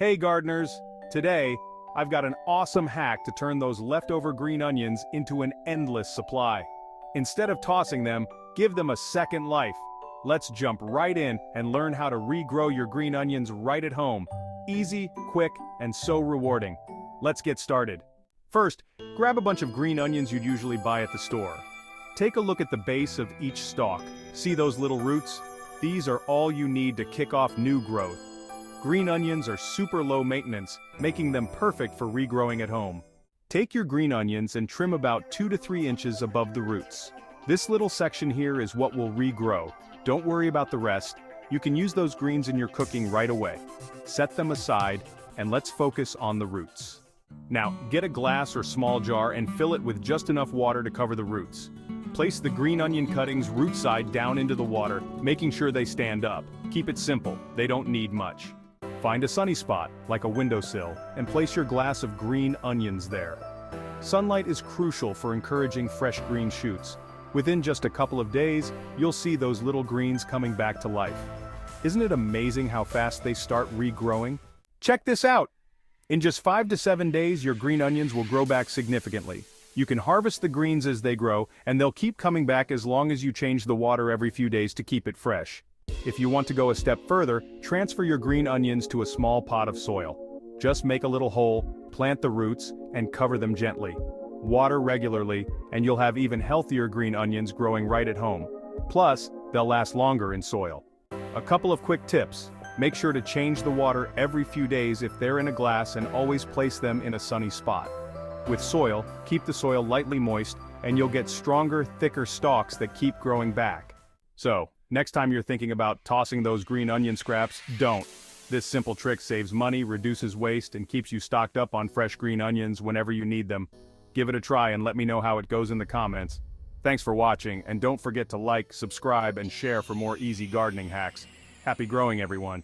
Hey gardeners! Today, I've got an awesome hack to turn those leftover green onions into an endless supply. Instead of tossing them, give them a second life. Let's jump right in and learn how to regrow your green onions right at home. Easy, quick, and so rewarding. Let's get started. First, grab a bunch of green onions you'd usually buy at the store. Take a look at the base of each stalk. See those little roots? These are all you need to kick off new growth. Green onions are super low maintenance, making them perfect for regrowing at home. Take your green onions and trim about 2 to 3 inches above the roots. This little section here is what will regrow. Don't worry about the rest. You can use those greens in your cooking right away. Set them aside, and let's focus on the roots. Now, get a glass or small jar and fill it with just enough water to cover the roots. Place the green onion cuttings root side down into the water, making sure they stand up. Keep it simple, they don't need much. Find a sunny spot, like a windowsill, and place your glass of green onions there. Sunlight is crucial for encouraging fresh green shoots. Within just a couple of days, you'll see those little greens coming back to life. Isn't it amazing how fast they start regrowing? Check this out! In just 5 to 7 days, your green onions will grow back significantly. You can harvest the greens as they grow, and they'll keep coming back as long as you change the water every few days to keep it fresh. If you want to go a step further, transfer your green onions to a small pot of soil. Just make a little hole, plant the roots, and cover them gently. Water regularly, and you'll have even healthier green onions growing right at home. Plus, they'll last longer in soil. A couple of quick tips. Make sure to change the water every few days if they're in a glass, and always place them in a sunny spot. With soil, keep the soil lightly moist, and you'll get stronger, thicker stalks that keep growing back. So, next time you're thinking about tossing those green onion scraps, don't. This simple trick saves money, reduces waste, and keeps you stocked up on fresh green onions whenever you need them. Give it a try and let me know how it goes in the comments. Thanks for watching, and don't forget to like, subscribe, and share for more easy gardening hacks. Happy growing, everyone.